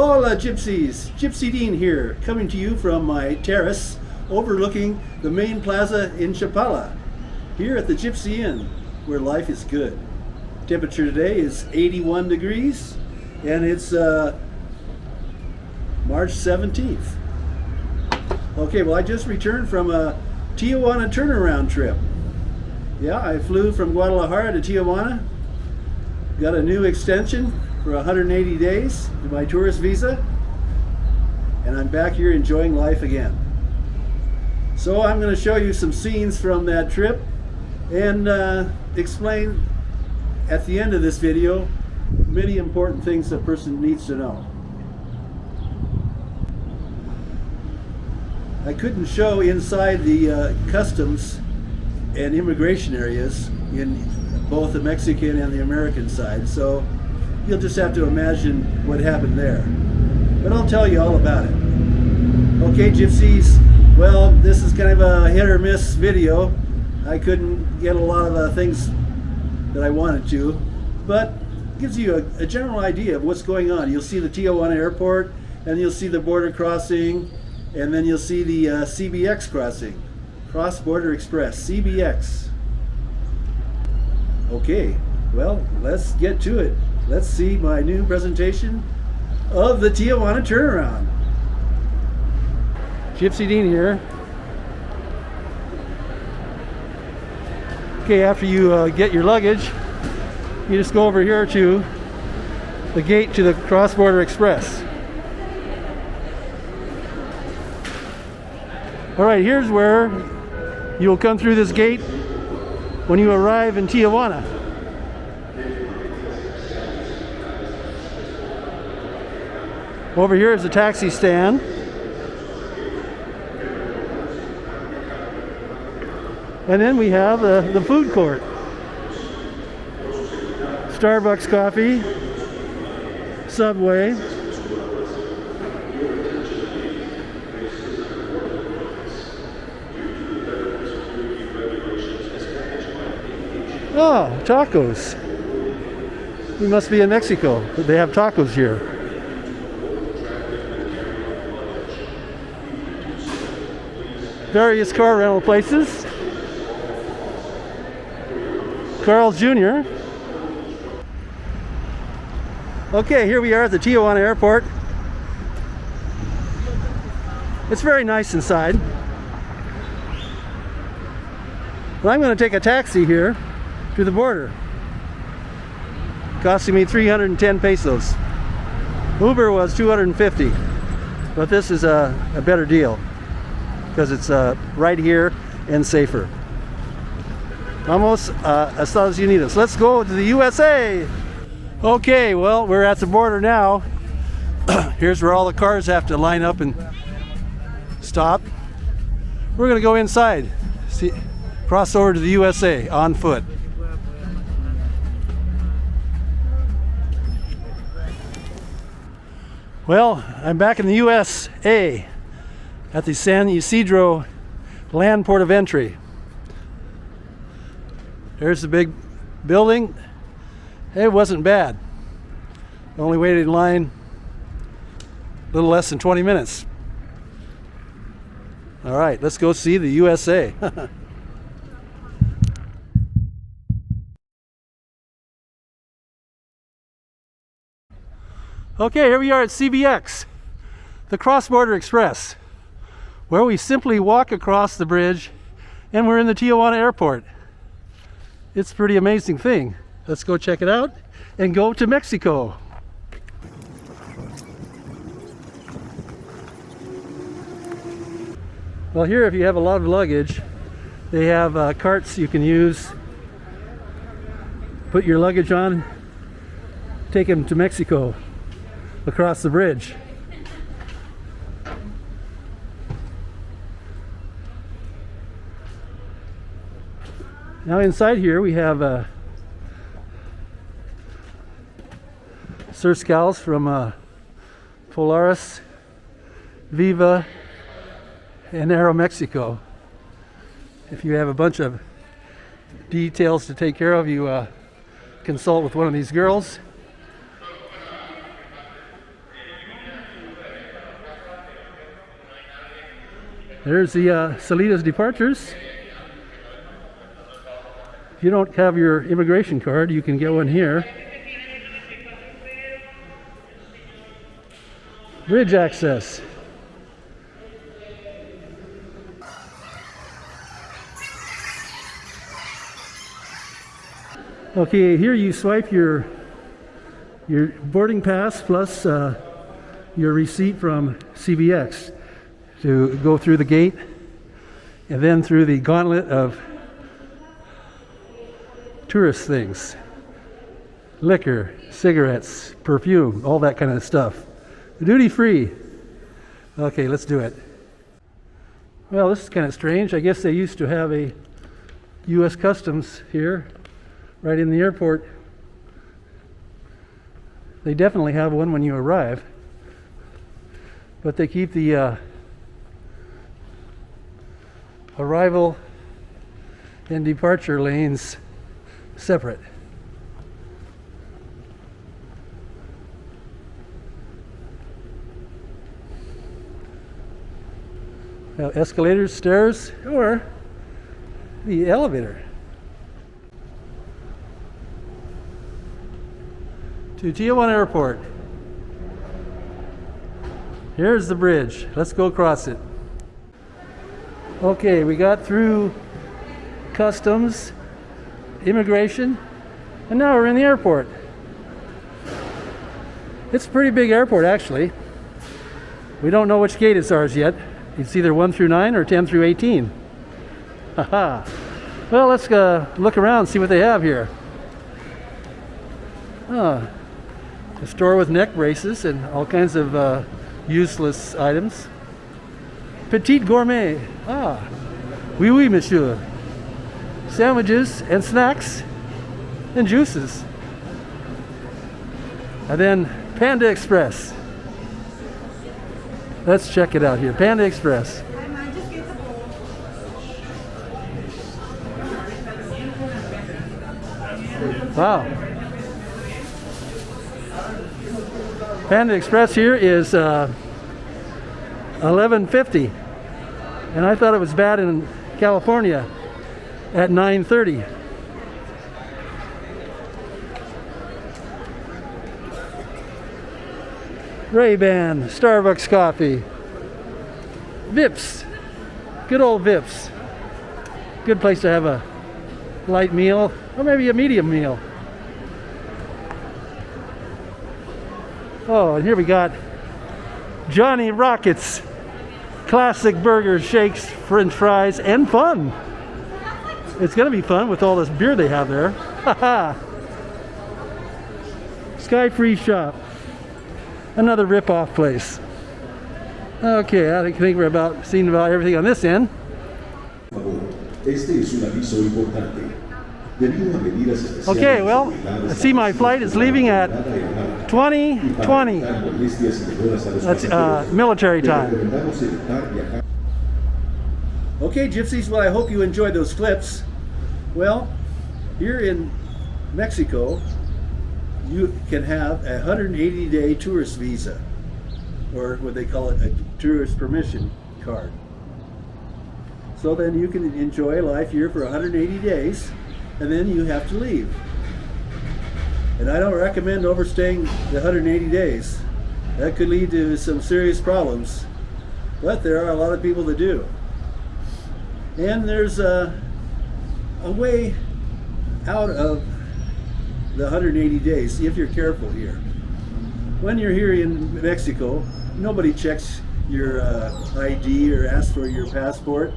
Hola Gypsies! Gipsy Dean here, coming to you from my terrace overlooking the main plaza in Chapala, here at the Gipsy Inn, where life is good. Temperature today is 81 degrees, and it's March 17th. Okay, well I just returned from a Tijuana turnaround trip. Yeah, I flew from Guadalajara to Tijuana, got a new extension for 180 days to my tourist visa, and I'm back here enjoying life again. So I'm going to show you some scenes from that trip and explain at the end of this video many important things a person needs to know. I couldn't show inside the customs and immigration areas in both the Mexican and the American side, so you'll just have to imagine what happened there. But I'll tell you all about it. Okay, Gypsies, well, this is kind of a hit or miss video. I couldn't get a lot of things that I wanted to, but it gives you a general idea of what's going on. You'll see the Tijuana Airport, and you'll see the border crossing, and then you'll see the CBX crossing, Cross Border Express, CBX. Okay, well, let's get to it. Let's see my new presentation of the Tijuana turnaround. Gipsy Dean here. Okay, after you get your luggage, you just go over here to the gate to the Cross Border Express. All right, here's where you'll come through this gate when you arrive in Tijuana. Over here is the taxi stand. And then we have the food court. Starbucks coffee, Subway. Oh, tacos. We must be in Mexico, but they have tacos here. Various car rental places. Carl's Jr. Okay, here we are at the Tijuana Airport. It's very nice inside. But I'm going to take a taxi here to the border, costing me 310 pesos. Uber was 250, but this is a better deal because it's right here and safer. Vamos a Estados Unidos. Let's go to the USA. Okay, well, we're at the border now. Here's where all the cars have to line up and stop. We're going to go inside, cross over to the USA on foot. Well, I'm back in the USA at the San Ysidro land port of entry. There's the big building. It wasn't bad. Only waited in line a little less than 20 minutes. All right, let's go see the USA. Okay, here we are at CBX, the Cross Border Express, where we simply walk across the bridge and we're in the Tijuana Airport. It's a pretty amazing thing. Let's go check it out and go to Mexico. Well, here if you have a lot of luggage, they have carts you can use. Put your luggage on, take them to Mexico across the bridge. Now inside here we have Surcals from Polaris, Viva, and Aeromexico. If you have a bunch of details to take care of, you consult with one of these girls. There's the Salinas departures. If you don't have your immigration card, you can get one here. Bridge access. Okay, here you swipe your boarding pass plus your receipt from CBX to go through the gate and then through the gauntlet of tourist things. Liquor, cigarettes, perfume, all that kind of stuff. Duty free. Okay, let's do it. Well, this is kind of strange. I guess they used to have a U.S. Customs here, right in the airport. They definitely have one when you arrive, but they keep the arrival and departure lanes separate. Escalators, stairs, or the elevator to Tijuana Airport. Here's the bridge. Let's go across it. Okay, we got through customs, immigration, and now we're in the airport. It's a pretty big airport, actually. We don't know which gate it's ours yet. It's either 1 through 9 or 10 through 18. Haha. Well, let's look around and see what they have here. A store with neck braces and all kinds of useless items. Petite gourmet. Oui, oui, monsieur. Sandwiches and snacks and juices. And then Panda Express. Let's check it out here. Panda Express. Wow. Panda Express here is $11.50, and I thought it was bad in California at $9.30. Ray-Ban, Starbucks coffee, Vips, good old Vips. Good place to have a light meal, or maybe a medium meal. Oh, and here we got Johnny Rockets, classic burgers, shakes, french fries, and fun. It's gonna be fun with all this beer they have there. Haha. Sky Free Shop. Another rip-off place. Okay, I think we're seen about everything on this end. Okay, well, I see my flight is leaving at 20:20. That's military time. Okay, gypsies, well, I hope you enjoyed those clips. Well, here in Mexico, you can have a 180-day tourist visa, or what they call it, a tourist permission card. So then you can enjoy life here for 180 days, and then you have to leave. And I don't recommend overstaying the 180 days. That could lead to some serious problems, but there are a lot of people that do. And there's a way out of the 180 days if you're careful here. When you're here in Mexico, nobody checks your ID or asks for your passport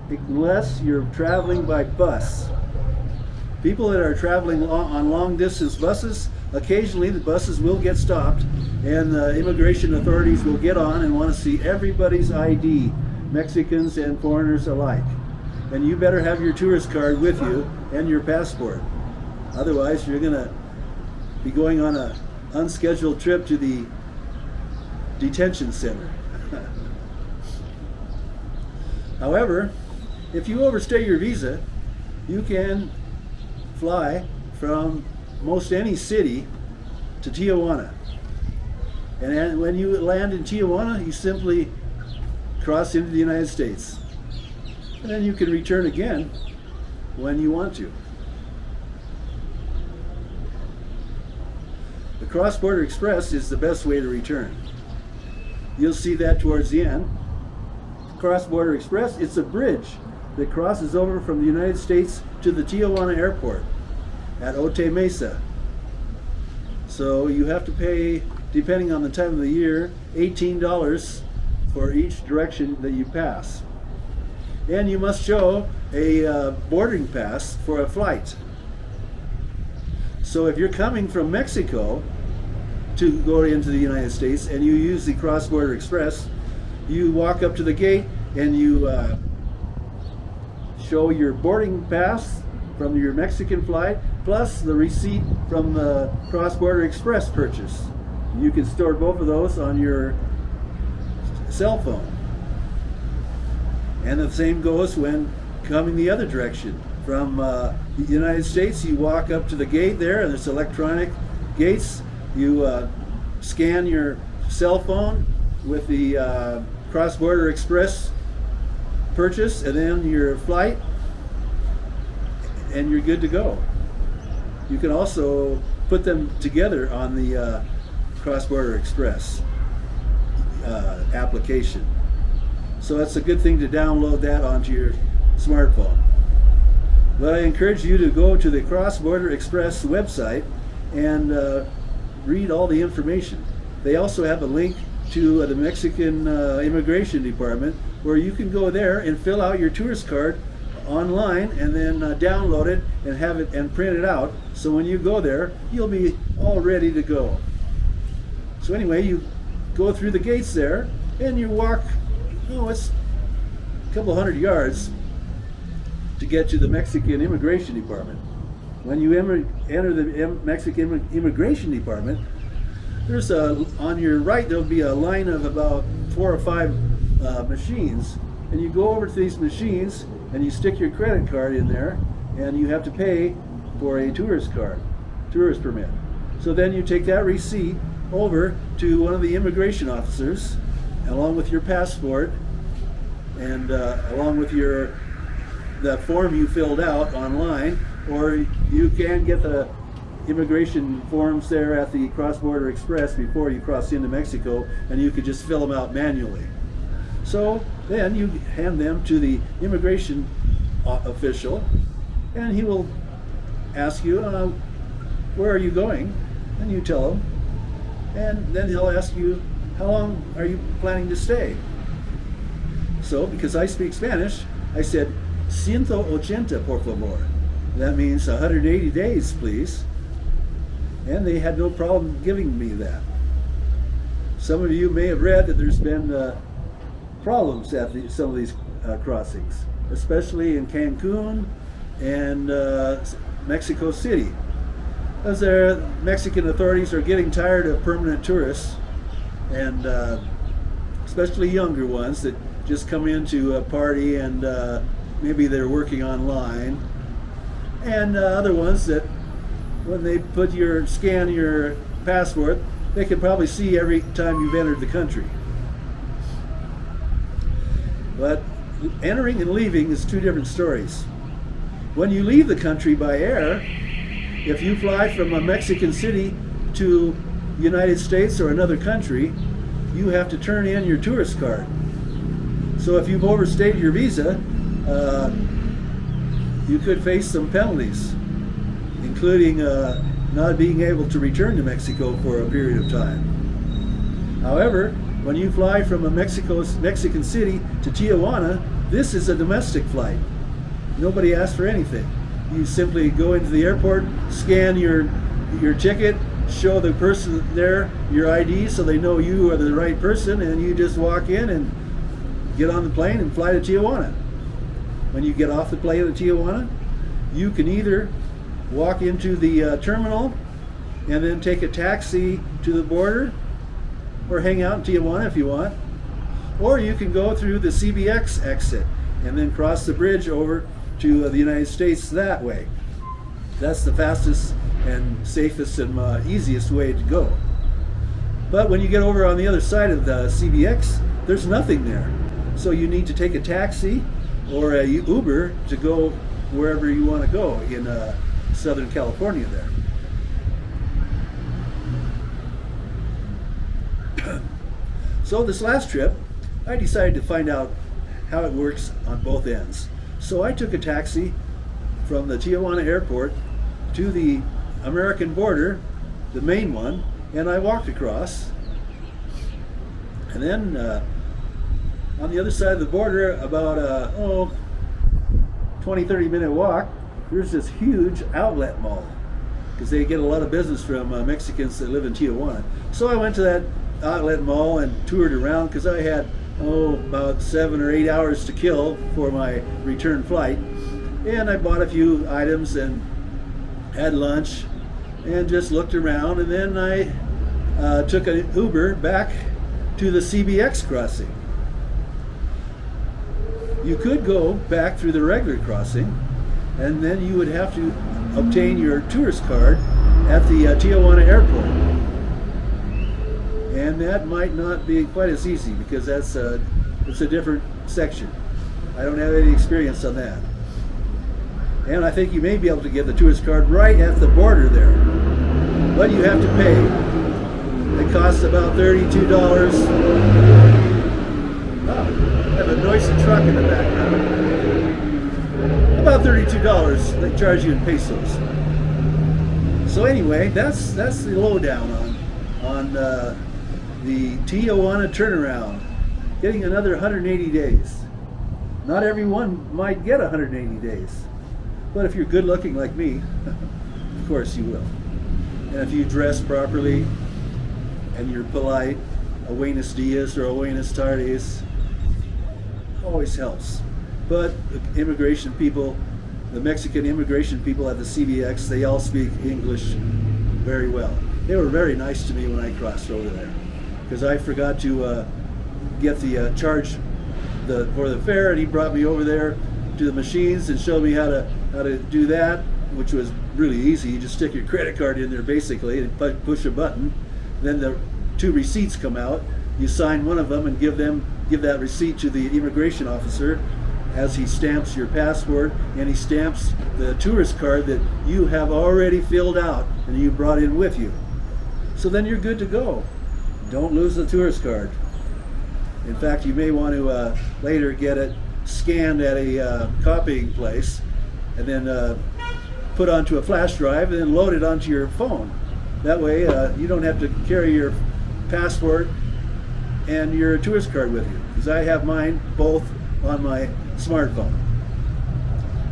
unless you're traveling by bus. People that are traveling on long distance buses, occasionally the buses will get stopped and the immigration authorities will get on and want to see everybody's ID, Mexicans and foreigners alike. And you better have your tourist card with you and your passport. Otherwise, you're going to be going on an unscheduled trip to the detention center. However, if you overstay your visa, you can fly from most any city to Tijuana. And when you land in Tijuana, you simply cross into the United States. And then you can return again when you want to. The Cross-Border Express is the best way to return. You'll see that towards the end. Cross-Border Express, it's a bridge that crosses over from the United States to the Tijuana Airport at Otay Mesa. So you have to pay, depending on the time of the year, $18 for each direction that you pass. And you must show a boarding pass for a flight. So if you're coming from Mexico to go into the United States and you use the Cross-Border Express, you walk up to the gate and you show your boarding pass from your Mexican flight plus the receipt from the Cross-Border Express purchase. You can store both of those on your cell phone. And the same goes when coming the other direction. From the United States, you walk up to the gate there, and it's electronic gates. You scan your cell phone with the Cross-Border Express purchase, and then your flight, and you're good to go. You can also put them together on the Cross-Border Express application. So that's a good thing to download that onto your smartphone. But I encourage you to go to the Cross-Border Express website and read all the information. They also have a link to the Mexican Immigration Department where you can go there and fill out your tourist card online and then download it and have it and print it out. So when you go there, you'll be all ready to go. So anyway, you go through the gates there and you walk, it's a couple hundred yards to get to the Mexican Immigration Department. When you enter the Mexican Immigration Department, there's on your right there'll be a line of about 4 or 5 machines, and you go over to these machines and you stick your credit card in there, and you have to pay for a tourist permit. So then you take that receipt over to one of the immigration officers along with your passport and along with the form you filled out online, or you can get the immigration forms there at the Cross-Border Express before you cross into Mexico, and you could just fill them out manually. So then you hand them to the immigration official, and he will ask you, where are you going? And you tell him, and then he'll ask you, how long are you planning to stay? So because I speak Spanish, I said, 180 por favor. That means 180 days, please. And they had no problem giving me that. Some of you may have read that there's been problems at some of these crossings, especially in Cancun and Mexico City, as their Mexican authorities are getting tired of permanent tourists, and especially younger ones that just come into a party and maybe they're working online, and other ones that when they scan your passport, they can probably see every time you've entered the country. But entering and leaving is two different stories. When you leave the country by air, if you fly from a Mexican city to United States or another country, you have to turn in your tourist card. So if you've overstayed your visa, you could face some penalties, including not being able to return to Mexico for a period of time. However, when you fly from a Mexican city to Tijuana, this is a domestic flight. Nobody asks for anything. You simply go into the airport, scan your ticket, show the person there your ID so they know you are the right person, and you just walk in and get on the plane and fly to Tijuana. When you get off the plane at Tijuana, you can either walk into the terminal and then take a taxi to the border, or hang out in Tijuana if you want, or you can go through the CBX exit and then cross the bridge over to the United States that way. That's the fastest and safest and easiest way to go. But when you get over on the other side of the CBX, there's nothing there. So you need to take a taxi or a Uber to go wherever you want to go in Southern California there. So this last trip, I decided to find out how it works on both ends. So I took a taxi from the Tijuana Airport to the American border, the main one, and I walked across. And then on the other side of the border, about a 20-30 minute walk, there's this huge outlet mall, because they get a lot of business from Mexicans that live in Tijuana. So I went to that outlet mall and toured around, because I had about 7 or 8 hours to kill for my return flight, and I bought a few items and had lunch and just looked around, and then I took an Uber back to the CBX crossing. You could go back through the regular crossing, and then you would have to obtain your tourist card at the Tijuana Airport. And that might not be quite as easy, because it's a different section. I don't have any experience on that. And I think you may be able to get the tourist card right at the border there, but you have to pay. It costs about $32. Oh, I have a noisy truck in the background. About $32 they charge you in pesos. So anyway, that's the lowdown on the Tijuana turnaround. Getting another 180 days. Not everyone might get 180 days. But if you're good looking like me, of course you will. And if you dress properly and you're polite, a buenos dias or a buenas tardes always helps. But the immigration people, the Mexican immigration people at the CBX, they all speak English very well. They were very nice to me when I crossed over there, because I forgot to get the charge for the fare, and he brought me over there to the machines and showed me how to do that, which was really easy. You just stick your credit card in there basically and push a button. Then the 2 receipts come out. You sign one of them and give that receipt to the immigration officer, as he stamps your passport, and he stamps the tourist card that you have already filled out and you brought in with you. So then you're good to go. Don't lose the tourist card. In fact, you may want to later get it scanned at a copying place, and then put onto a flash drive, and then load it onto your phone. That way you don't have to carry your passport and your tourist card with you, because I have mine both on my smartphone.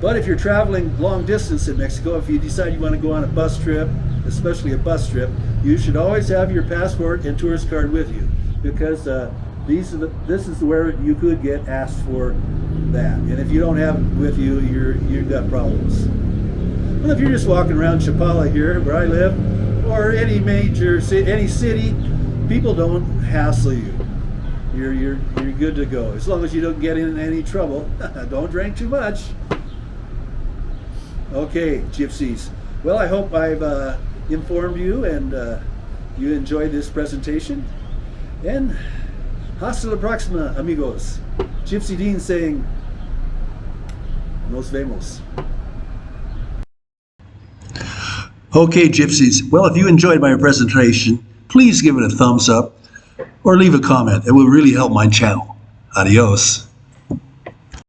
But if you're traveling long distance in Mexico, if you decide you want to go on a bus trip, especially a bus trip, you should always have your passport and tourist card with you, because this is where you could get asked for that. And if you don't have it with you, you've got problems. Well, if you're just walking around Chapala here, where I live, or any major any city, people don't hassle you. You're good to go, as long as you don't get in any trouble. Don't drink too much. Okay, gypsies. Well, I hope I've informed you and you enjoyed this presentation. And hasta la próxima, amigos. Gipsy Dean saying, nos vemos. Okay, gypsies. Well, if you enjoyed my presentation, please give it a thumbs up or leave a comment. It will really help my channel. Adios.